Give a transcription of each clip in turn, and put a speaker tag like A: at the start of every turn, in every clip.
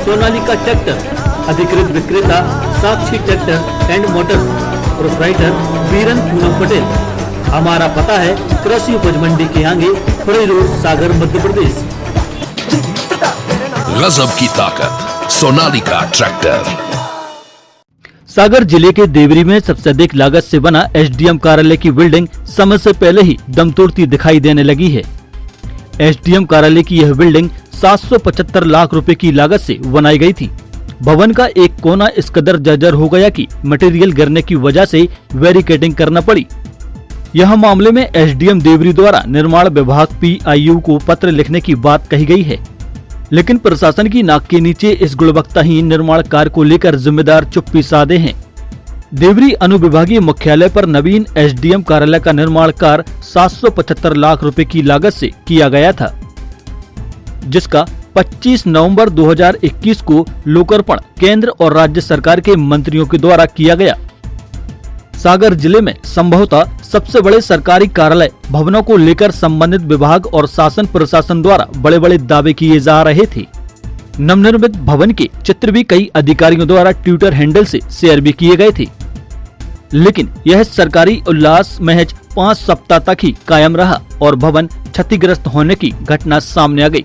A: Sonalika tractor अधिकृत विक्रेता Sakshi tractor and motors, proprietor Biran Poonam Patel. हमारा पता है कृषि उपज मंडी के आगे, खुड़ी रोड, सागर, मध्य प्रदेश।
B: गजब की ताकत, सोनालिका ट्रैक्टर।
A: सागर जिले के देवरी में सबसे अधिक लागत से बना एसडीएम कार्यालय की बिल्डिंग समय से पहले ही दम तोड़ती दिखाई देने लगी है। एसडीएम कार्यालय की यह बिल्डिंग 775 लाख रुपए की लागत से बनाई गई थी। भवन का एक कोना इस कदर जर्जर हो गया कि मटेरियल गिरने की वजह से बैरिकेडिंग करना पड़ी। यह मामले में एसडीएम देवरी द्वारा निर्माण विभाग पीआईयू को पत्र लिखने की बात कही गई है, लेकिन प्रशासन की नाक के नीचे इस गुणवत्ताहीन निर्माण कार्य को लेकर जिम्मेदार चुप्पी साधे हैं। देवरी अनुविभागीय मुख्यालय पर नवीन एसडीएम कार्यालय का निर्माण कार्य 775 लाख रुपए की लागत से किया गया था, जिसका 25 नवंबर 2021 को लोकार्पण केंद्र और राज्य सरकार के मंत्रियों के द्वारा किया गया। सागर जिले में संभवतः सबसे बड़े सरकारी कार्यालय भवनों को लेकर संबंधित विभाग और शासन प्रशासन द्वारा बड़े बड़े दावे किए जा रहे थे। नवनिर्मित भवन के चित्र भी कई अधिकारियों द्वारा ट्विटर हैंडल से शेयर भी किए गए थे, लेकिन यह सरकारी उल्लास महज 5 सप्ताह तक ही कायम रहा और भवन क्षतिग्रस्त होने की घटना सामने आ गई।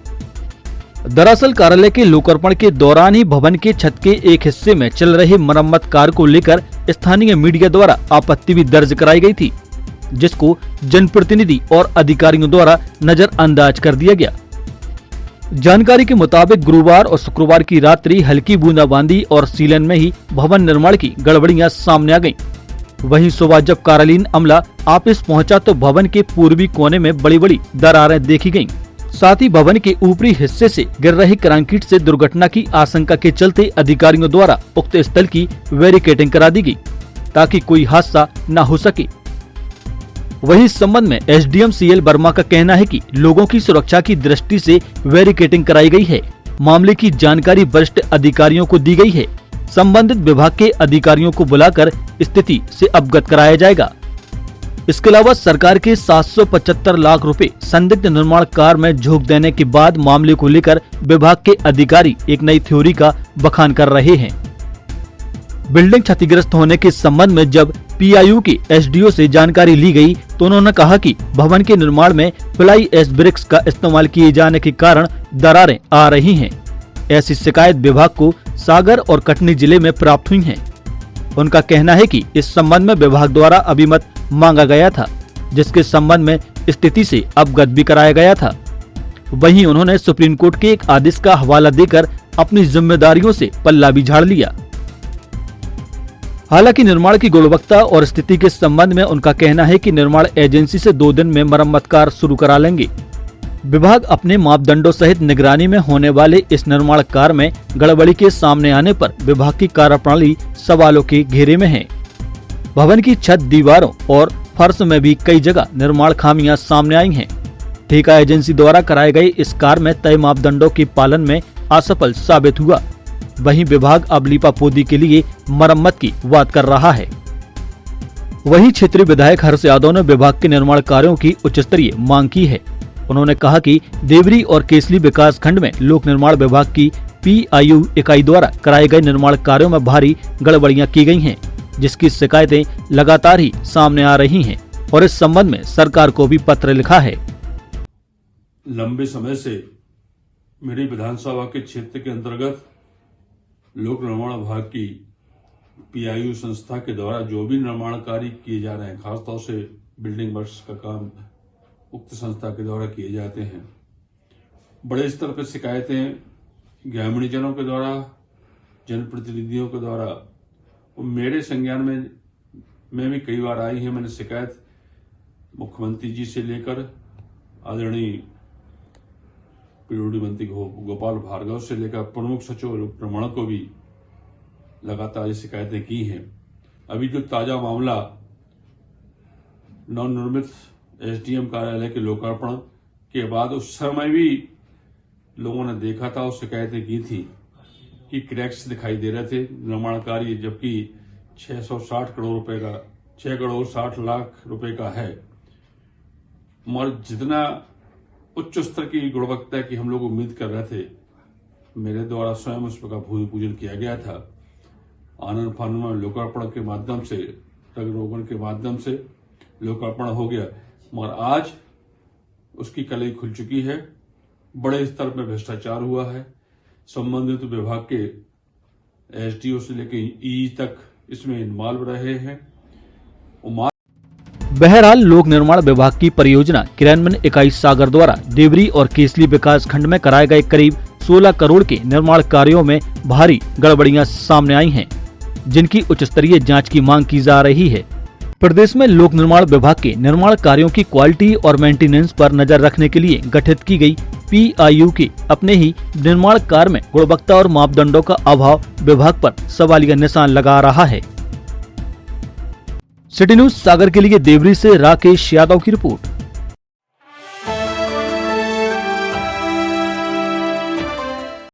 A: दरअसल कार्यालय के लोकार्पण के दौरान ही भवन के छत के एक हिस्से में चल रहे मरम्मत कार्य को लेकर स्थानीय मीडिया द्वारा आपत्ति भी दर्ज कराई गई थी, जिसको जनप्रतिनिधि और अधिकारियों द्वारा नजरअंदाज कर दिया गया। जानकारी के मुताबिक गुरुवार और शुक्रवार की रात्रि हल्की बूंदाबांदी और सीलन में ही भवन निर्माण की गड़बड़ियां सामने आ गईं। वहीं सुबह जब कार्यालयीन अमला ऑफिस पहुंचा तो भवन के पूर्वी कोने में बड़ी बड़ी दरारें देखी गयी। साथ ही भवन के ऊपरी हिस्से से गिर रही कंक्रीट से दुर्घटना की आशंका के चलते अधिकारियों द्वारा उक्त स्थल की बैरिकेडिंग करा दी गई, ताकि कोई हादसा न हो सके। वहीं इस संबंध में एसडीएम सीएल वर्मा का कहना है कि लोगों की सुरक्षा की दृष्टि से बैरिकेडिंग कराई गई है। मामले की जानकारी वरिष्ठ अधिकारियों को दी गई है। संबंधित विभाग के अधिकारियों को बुलाकर स्थिति से अवगत कराया जाएगा। इसके अलावा सरकार के 775 लाख रुपए संदिग्ध निर्माण कार्य में झोंक देने के बाद मामले को लेकर विभाग के अधिकारी एक नई थ्योरी का बखान कर रहे हैं। बिल्डिंग क्षतिग्रस्त होने के संबंध में जब पीआईयू के एसडीओ से जानकारी ली गई तो उन्होंने कहा कि भवन के निर्माण में फ्लाई ऐश ब्रिक्स का इस्तेमाल किए जाने के कारण दरारें आ रही हैं। ऐसी शिकायत विभाग को सागर और कटनी जिले में प्राप्त हुई हैं। उनका कहना है कि इस संबंध में विभाग द्वारा अभिमत मांगा गया था, जिसके संबंध में स्थिति से अवगत भी कराया गया था। वहीं उन्होंने सुप्रीम कोर्ट के एक आदेश का हवाला देकर अपनी जिम्मेदारियों से पल्ला भी झाड़ लिया। हालांकि निर्माण की गुणवत्ता और स्थिति के संबंध में उनका कहना है कि निर्माण एजेंसी से 2 दिन में मरम्मत कार्य शुरू करा लेंगे। विभाग अपने मापदंडों सहित निगरानी में होने वाले इस निर्माण कार्य में गड़बड़ी के सामने आने पर विभाग की कार्यप्रणाली सवालों के घेरे में है। भवन की छत, दीवारों और फर्श में भी कई जगह निर्माण खामियां सामने आई हैं। ठेका एजेंसी द्वारा कराए गए इस कार्य में तय मापदंडों के पालन में असफल साबित हुआ। वहीं विभाग अब लीपापोती के लिए मरम्मत की बात कर रहा है। वहीं क्षेत्रीय विधायक हर्ष यादव ने विभाग के निर्माण कार्यों की उच्च स्तरीय मांग की है। उन्होंने कहा कि देवरी और केसली विकास खंड में लोक निर्माण विभाग की पीआईयू इकाई द्वारा कराए गए निर्माण कार्यों में भारी गड़बड़ियां की गई हैं, जिसकी शिकायतें लगातार ही सामने आ रही हैं और इस संबंध में सरकार को भी पत्र लिखा है।
C: लंबे समय से मेरी विधानसभा के क्षेत्र के अंतर्गत लोक निर्माण विभाग की पीआईयू संस्था के द्वारा जो भी निर्माण कार्य किए जा रहे हैं, खासतौर से बिल्डिंग वर्क्स का काम उक्त संस्था के द्वारा किए जाते हैं, बड़े स्तर पर शिकायतें ग्रामीणजनों के द्वारा, जनप्रतिनिधियों के द्वारा और मेरे संज्ञान में भी कई बार आई है। मैंने शिकायत मुख्यमंत्री जी से लेकर आदरणीय पीडब्ल्यूडी मंत्री गोपाल भार्गव से लेकर प्रमुख सचिव निर्माण को भी लगातार ये शिकायतें की हैं। अभी जो ताजा मामला नवनिर्मित एसडीएम कार्यालय के लोकार्पण के बाद उस समय भी लोगों ने देखा था और शिकायतें की थी कि क्रैक्स दिखाई दे रहे थे निर्माण कार्य, जबकि 660 करोड़ रुपए का 6 करोड़ 60 लाख रुपए का है। मगर जितना उच्च स्तर की गुणवत्ता की हम लोग उम्मीद कर रहे थे, मेरे द्वारा स्वयं उसका भूमि पूजन किया गया था। आनंद फानन में लोकार्पण के माध्यम से, रग रोगन के माध्यम से लोकार्पण हो गया, मगर आज उसकी कलई खुल चुकी है। बड़े स्तर पर भ्रष्टाचार हुआ है। संबंधित विभाग के एसडीओ से लेकर ई तक इसमें इन्वॉल्व रहे हैं।
A: बहरहाल लोक निर्माण विभाग की परियोजना क्रियान्वयन इकाई सागर द्वारा देवरी और केसली विकास खंड में कराए गए करीब 16 करोड़ के निर्माण कार्यों में भारी गड़बड़ियां सामने आई हैं, जिनकी उच्च स्तरीय जांच की मांग की जा रही है। प्रदेश में लोक निर्माण विभाग के निर्माण कार्यों की क्वालिटी और मेंटेनेंस पर नजर रखने के लिए गठित की गई PIU के अपने ही निर्माण कार्य में गुणवत्ता और मापदंडों का अभाव विभाग पर सवालिया निशान लगा रहा है। सिटी न्यूज सागर के लिए देवरी से राकेश यादव की रिपोर्ट।